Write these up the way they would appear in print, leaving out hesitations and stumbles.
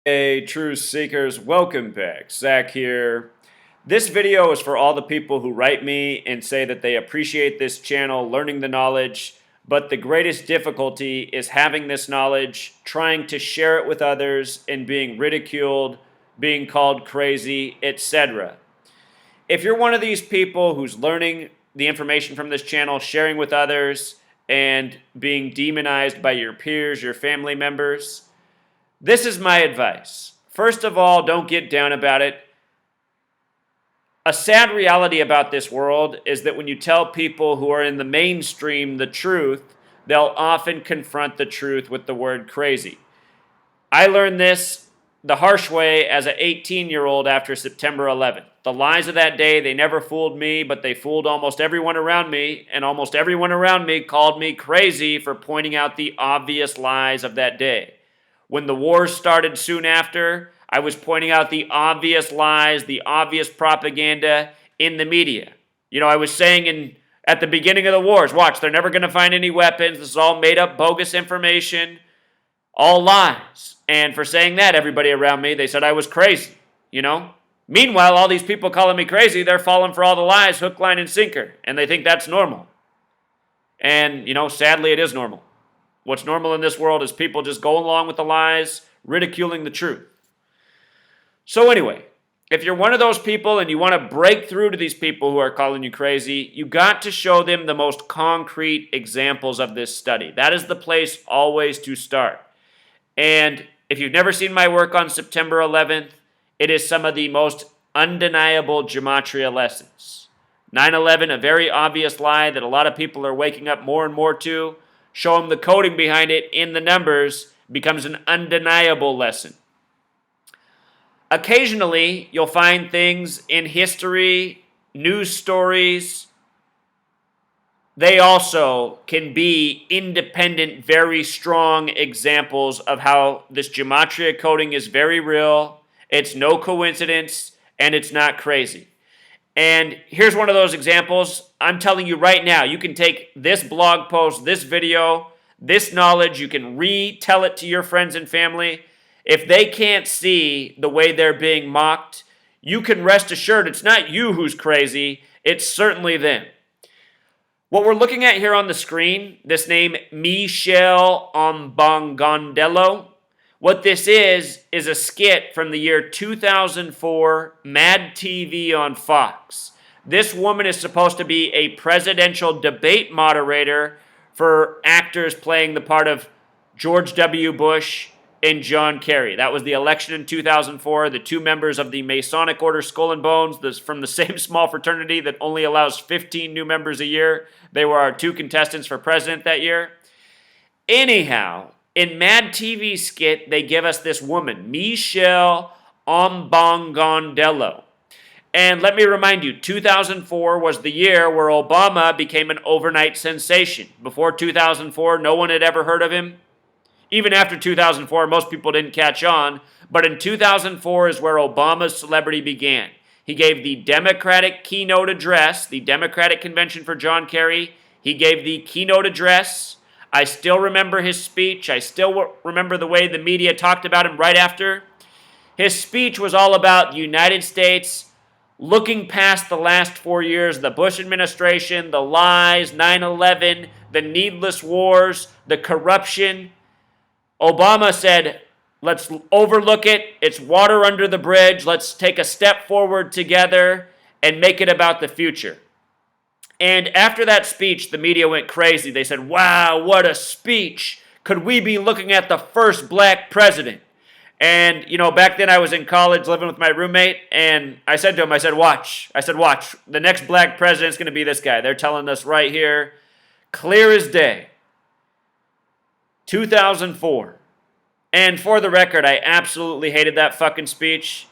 Hey, truth seekers, welcome back. Zach here. This video is for all the people who write me and say that they appreciate this channel, learning the knowledge, but the greatest difficulty is having this knowledge, trying to share it with others, and being ridiculed, being called crazy, etc. If you're one of these people who's learning the information from this channel, sharing with others, and being demonized by your peers, your family members, this is my advice. First of all, don't get down about it. A sad reality about this world is that when you tell people who are in the mainstream the truth, they'll often confront the truth with the word crazy. I learned this the harsh way as an 18-year-old after September 11th. The lies of that day, they never fooled me, but they fooled almost everyone around me, and almost everyone around me called me crazy for pointing out the obvious lies of that day. When the wars started soon after, I was pointing out the obvious lies, the obvious propaganda in the media. I was saying at the beginning of the wars, watch, they're never going to find any weapons. This is all made up, bogus information, all lies. And for saying that, everybody around me, they said I was crazy, Meanwhile, all these people calling me crazy, they're falling for all the lies, hook, line, and sinker. And they think that's normal. And, sadly, it is normal. What's normal in this world is people just going along with the lies, ridiculing the truth. So anyway, if you're one of those people and you want to break through to these people who are calling you crazy, you got to show them the most concrete examples of this study. That is the place always to start. And if you've never seen my work on September 11th, it is some of the most undeniable gematria lessons. 9/11, a very obvious lie that a lot of people are waking up more and more to. Show them the coding behind it in the numbers, becomes an undeniable lesson. Occasionally, you'll find things in history, news stories. They also can be independent, very strong examples of how this gematria coding is very real, it's no coincidence, and it's not crazy. And here's one of those examples. I'm telling you right now, you can take this blog post, this video, this knowledge, you can retell it to your friends and family. If they can't see the way they're being mocked, you can rest assured it's not you who's crazy, it's certainly them. What we're looking at here on the screen, this name, Michel Ombogaundello, what this is a skit from the year 2004, Mad TV on Fox. This woman is supposed to be a presidential debate moderator for actors playing the part of George W. Bush and John Kerry. That was the election in 2004. The two members of the Masonic Order Skull and Bones, from the same small fraternity that only allows 15 new members a year, they were our two contestants for president that year. Anyhow, in Mad TV skit, they give us this woman, Michel Ombogaundello. And let me remind you, 2004 was the year where Obama became an overnight sensation. Before 2004, no one had ever heard of him. Even after 2004, most people didn't catch on. But in 2004 is where Obama's celebrity began. He gave the Democratic keynote address, the Democratic convention for John Kerry. He gave the keynote address. I still remember his speech. I still remember the way the media talked about him right after. His speech was all about the United States looking past the last 4 years, the Bush administration, the lies, 9/11, the needless wars, the corruption. Obama said, let's overlook it. It's water under the bridge. Let's take a step forward together and make it about the future. And after that speech, the media went crazy. They said, wow, what a speech. Could we be looking at the first black president? And, back then I was in college living with my roommate, and I said to him, watch. The next black president's going to be this guy. They're telling us right here, clear as day. 2004. And for the record, I absolutely hated that fucking speech.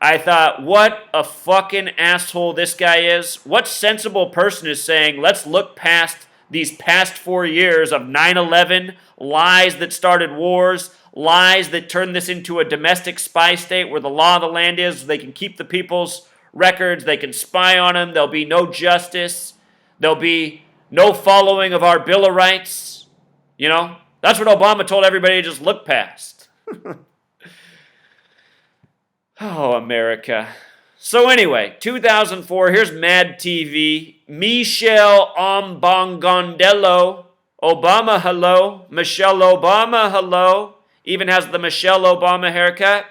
I thought, what a fucking asshole this guy is. What sensible person is saying, let's look past these past 4 years of 9/11, lies that started wars, lies that turned this into a domestic spy state where the law of the land is, they can keep the people's records, they can spy on them, there'll be no justice, there'll be no following of our Bill of Rights. That's what Obama told everybody to just look past. Oh, America. So anyway, 2004, here's Mad TV. Michelle Ombogaundello. Obama, hello. Michelle Obama, hello. Even has the Michelle Obama haircut.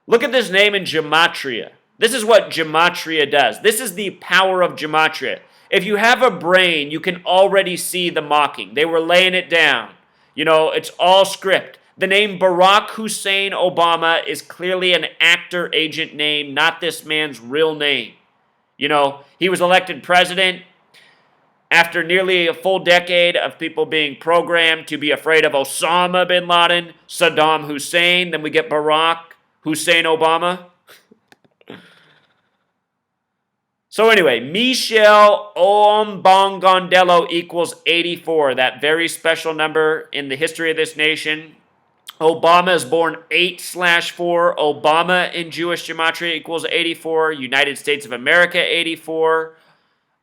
Look at this name in gematria. This is what gematria does. This is the power of gematria. If you have a brain, you can already see the mocking. They were laying it down. You know, it's all script. The name Barack Hussein Obama is clearly an actor agent name, not this man's real name. You know, he was elected president after nearly a full decade of people being programmed to be afraid of Osama bin Laden, Saddam Hussein. Then we get Barack Hussein Obama. So anyway, Michelle Ombogaundello equals 84, that very special number in the history of this nation. Obama is born 8/4. Obama in Jewish gematria equals 84. United States of America, 84.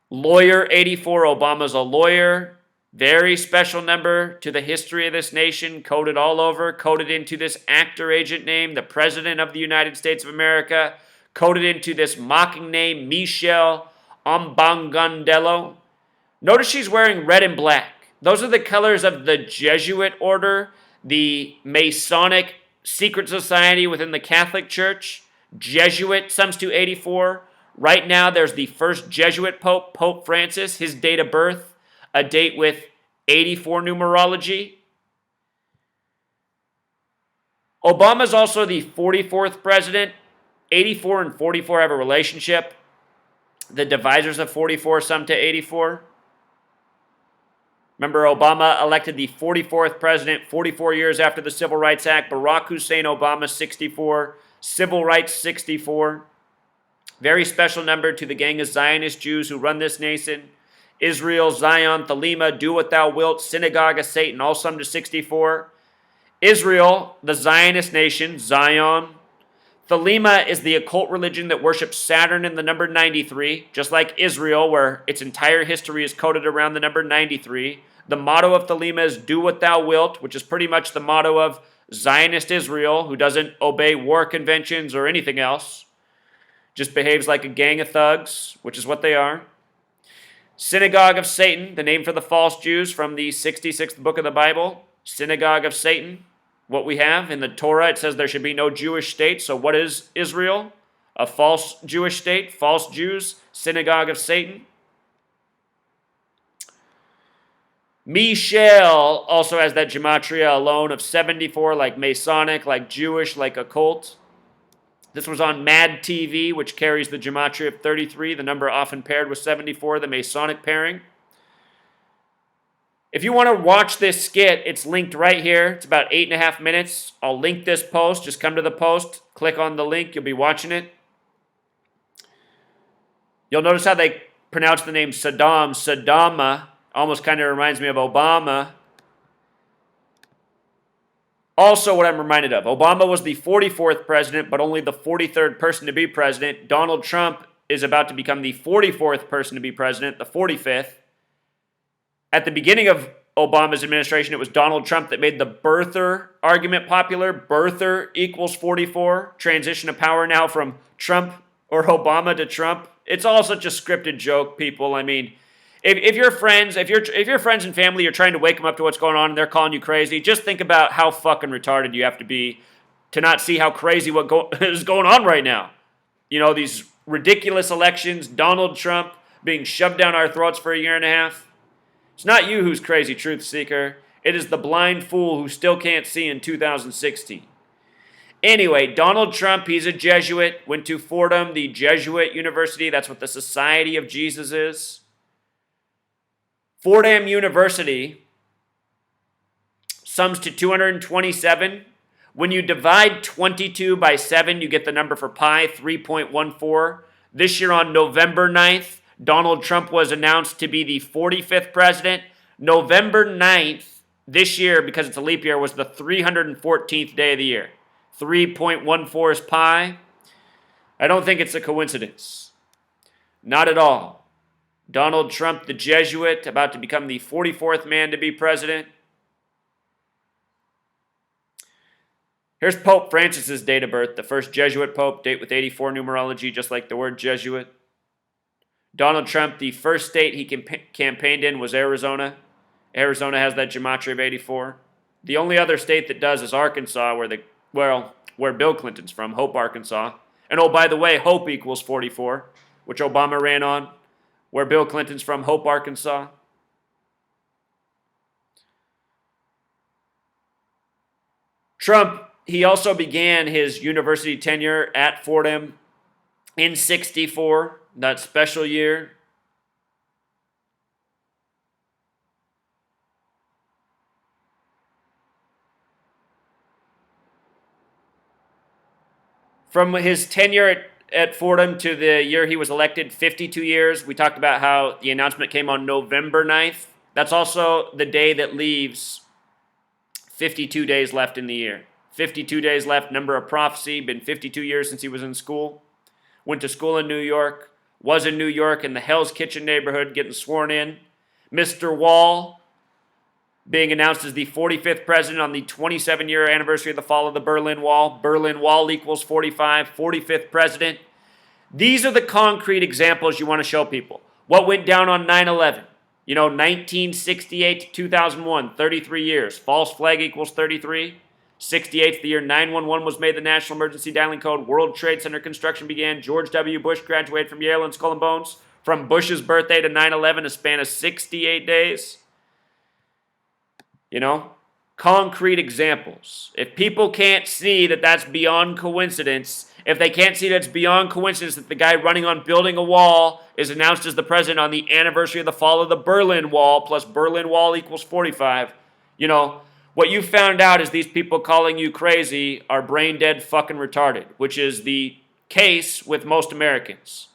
Lawyer, 84. Obama's a lawyer. Very special number to the history of this nation, coded all over, coded into this actor agent name, the President of the United States of America, coded into this mocking name, Michelle Ombogaundello. Notice she's wearing red and black. Those are the colors of the Jesuit Order, the Masonic secret society within the Catholic Church. Jesuit sums to 84. Right now, there's the first Jesuit Pope, Pope Francis, his date of birth, a date with 84 numerology. Obama's also the 44th president. 84 and 44 have a relationship. The divisors of 44 sum to 84. Remember, Obama elected the 44th president 44 years after the Civil Rights Act. Barack Hussein Obama, 64. Civil rights, 64. Very special number to the gang of Zionist Jews who run this nation. Israel, Zion, Thelema, do what thou wilt, synagogue of Satan, all sum to 64. Israel, the Zionist nation, Zion. Thelema is the occult religion that worships Saturn in the number 93, just like Israel, where its entire history is coded around the number 93. The motto of Thelema is do what thou wilt, which is pretty much the motto of Zionist Israel, who doesn't obey war conventions or anything else. Just behaves like a gang of thugs, which is what they are. Synagogue of Satan, the name for the false Jews from the 66th book of the Bible. Synagogue of Satan. What we have in the Torah, it says there should be no Jewish state. So what is Israel? A false Jewish state, false Jews, synagogue of Satan. Michelle also has that gematria alone of 74, like Masonic, like Jewish, like occult. This was on Mad TV, which carries the gematria of 33, the number often paired with 74, the Masonic pairing. If you want to watch this skit, it's linked right here. It's about 8.5 minutes. I'll link this post. Just come to the post, click on the link. You'll be watching it. You'll notice how they pronounce the name Saddam, Saddama. Almost kind of reminds me of Obama. Also, what I'm reminded of, Obama was the 44th president, but only the 43rd person to be president. Donald Trump is about to become the 44th person to be president, the 45th. At the beginning of Obama's administration, it was Donald Trump that made the birther argument popular. Birther equals 44. Transition of power now from Trump or Obama to Trump. It's all such a scripted joke, people. I mean, if your friends and family, you're trying to wake them up to what's going on and they're calling you crazy, just think about how fucking retarded you have to be to not see how crazy is going on right now. You know, these ridiculous elections, Donald Trump being shoved down our throats for a year and a half. It's not you who's crazy, truth seeker. It is the blind fool who still can't see in 2016. Anyway, Donald Trump, he's a Jesuit, went to Fordham, the Jesuit University. That's what the Society of Jesus is. Fordham University sums to 227. When you divide 22 by 7, you get the number for pi, 3.14. This year on November 9th, Donald Trump was announced to be the 45th president. November 9th this year, because it's a leap year, was the 314th day of the year. 3.14 is pi. I don't think it's a coincidence. Not at all. Donald Trump, the Jesuit, about to become the 44th man to be president. Here's Pope Francis's date of birth, the first Jesuit Pope, date with 84 numerology, just like the word Jesuit. Donald Trump, the first state he campaigned in was Arizona. Arizona has that gematria of 84. The only other state that does is Arkansas, where Bill Clinton's from, Hope, Arkansas. And oh, by the way, Hope equals 44, which Obama ran on. Where Bill Clinton's from, Hope, Arkansas. Trump, he also began his university tenure at Fordham in 64, that special year. From his tenure at Fordham to the year he was elected, 52 years. We talked about how the announcement came on November 9th. That's also the day that leaves 52 days left in the year. 52 days left, number of prophecy, been 52 years since he was in school. Went to school in New York, was in New York in the Hell's Kitchen neighborhood getting sworn in. Mr. Wall being announced as the 45th president on the 27-year anniversary of the fall of the Berlin Wall. Berlin Wall equals 45, 45th president. These are the concrete examples you want to show people. What went down on 9/11? 1968 to 2001, 33 years. False flag equals 33. 68th, the year 911 was made the national emergency dialing code. World Trade Center construction began. George W. Bush graduated from Yale in Skull and Bones. From Bush's birthday to 9/11, a span of 68 days. Concrete examples. If people can't see that that's beyond coincidence, if they can't see that it's beyond coincidence that the guy running on building a wall is announced as the president on the anniversary of the fall of the Berlin Wall, plus Berlin Wall equals 45, what you found out is these people calling you crazy are brain dead fucking retarded, which is the case with most Americans.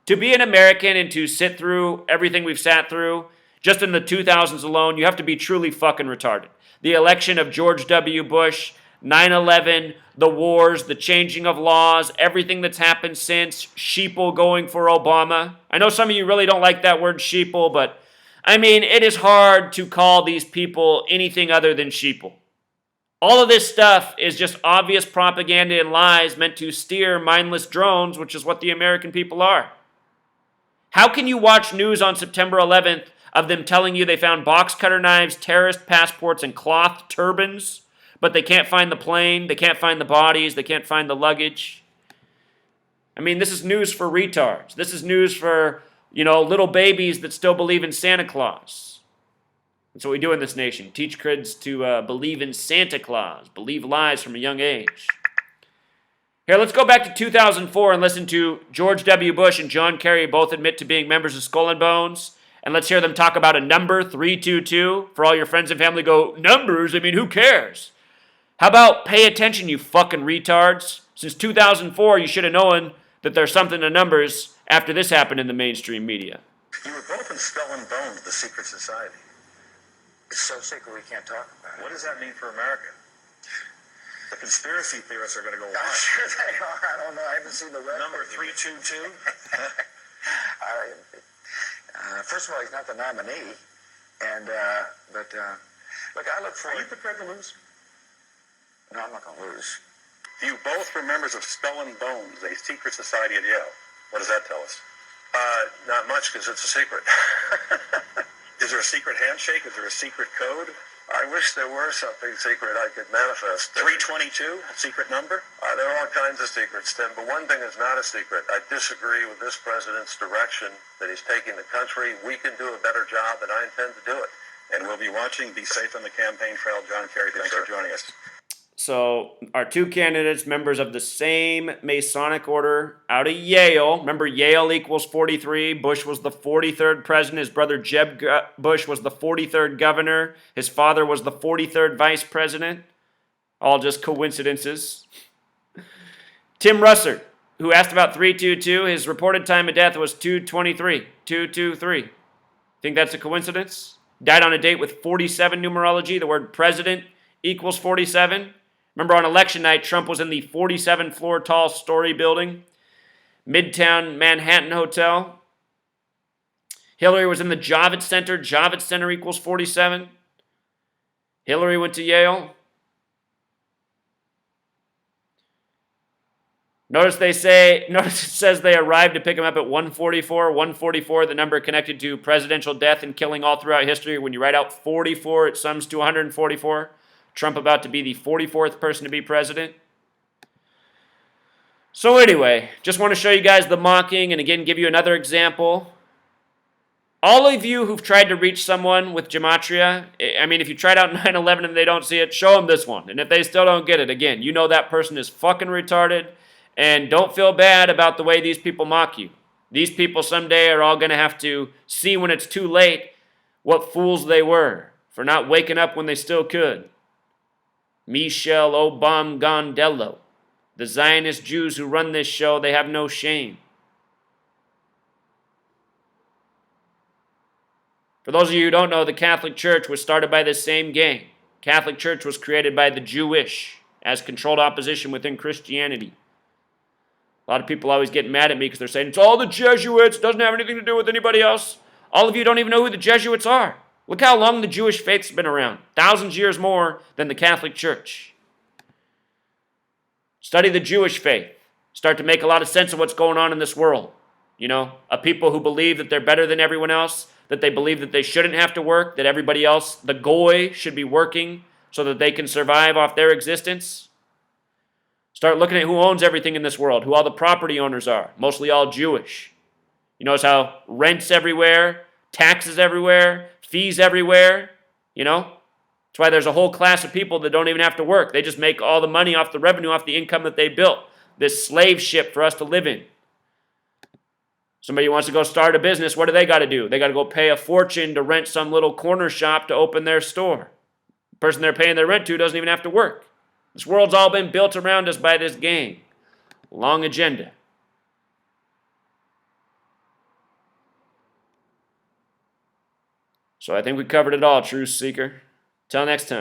To be an American and to sit through everything we've sat through, just in the 2000s alone, you have to be truly fucking retarded. The election of George W. Bush, 9/11, the wars, the changing of laws, everything that's happened since, sheeple going for Obama. I know some of you really don't like that word sheeple, but it is hard to call these people anything other than sheeple. All of this stuff is just obvious propaganda and lies meant to steer mindless drones, which is what the American people are. How can you watch news on September 11th of them telling you they found box cutter knives, terrorist passports, and cloth turbans, but they can't find the plane, they can't find the bodies, they can't find the luggage? This is news for retards. This is news for, little babies that still believe in Santa Claus. That's what we do in this nation. Teach kids to believe in Santa Claus, believe lies from a young age. Here, let's go back to 2004 and listen to George W. Bush and John Kerry both admit to being members of Skull and Bones. And let's hear them talk about a number, 322. For all your friends and family go, numbers? Who cares? How about pay attention, you fucking retards? Since 2004, you should have known that there's something to numbers after this happened in the mainstream media. You were both in Skull and Bones, the secret society. It's so secret we can't talk about it. What does that mean for America? The conspiracy theorists are going to go wild. I'm sure they are. I don't know. I haven't seen the rest. Number 322? First of all, he's not the nominee. Look, I look for... Are you prepared to lose? No, I'm not going to lose. You both were members of Skull and Bones, a secret society at Yale. What does that tell us? Not much, because it's a secret. Is there a secret handshake? Is there a secret code? I wish there were something secret I could manifest. 322, secret number? There are all kinds of secrets, Tim, but one thing is not a secret. I disagree with this president's direction that he's taking the country. We can do a better job, and I intend to do it. And we'll be watching. Be safe on the campaign trail. John Kerry, thanks for joining us. So our two candidates, members of the same Masonic order out of Yale. Remember, Yale equals 43. Bush was the 43rd president. His brother Jeb Bush was the 43rd governor. His father was the 43rd vice president. All just coincidences. Tim Russert, who asked about 322, his reported time of death was 223. 223. Think that's a coincidence? Died on a date with 47 numerology. The word president equals 47. Remember, on election night, Trump was in the 47-floor tall story building, Midtown Manhattan Hotel. Hillary was in the Javits Center. Javits Center equals 47. Hillary went to Yale. Notice it says they arrived to pick him up at 144. 144, the number connected to presidential death and killing all throughout history. When you write out 44, it sums to 144. Trump about to be the 44th person to be president. So anyway, just want to show you guys the mocking and again give you another example. All of you who've tried to reach someone with gematria, I mean, if you tried out 9/11 and they don't see it, show them this one. And if they still don't get it, again, you know that person is fucking retarded. And don't feel bad about the way these people mock you. These people someday are all going to have to see when it's too late what fools they were for not waking up when they still could. Michel Ombogaundello. The Zionist Jews who run this show, they have no shame. For those of you who don't know, the Catholic Church was started by this same gang. Catholic Church was created by the Jewish as controlled opposition within Christianity. A lot of people always get mad at me because they're saying, it's all the Jesuits, doesn't have anything to do with anybody else. All of you don't even know who the Jesuits are. Look how long the Jewish faith's been around. Thousands of years more than the Catholic Church. Study the Jewish faith. Start to make a lot of sense of what's going on in this world. You know, a people who believe that they're better than everyone else, that they believe that they shouldn't have to work, that everybody else, the goy, should be working so that they can survive off their existence. Start looking at who owns everything in this world, who all the property owners are, mostly all Jewish. You notice how rent's everywhere, taxes everywhere, fees everywhere, you know? That's why there's a whole class of people that don't even have to work. They just make all the money off the revenue, off the income that they built. This slave ship for us to live in. Somebody wants to go start a business, what do? They got to go pay a fortune to rent some little corner shop to open their store. The person they're paying their rent to doesn't even have to work. This world's all been built around us by this gang. Long agenda. So I think we covered it all, truth seeker. Till next time.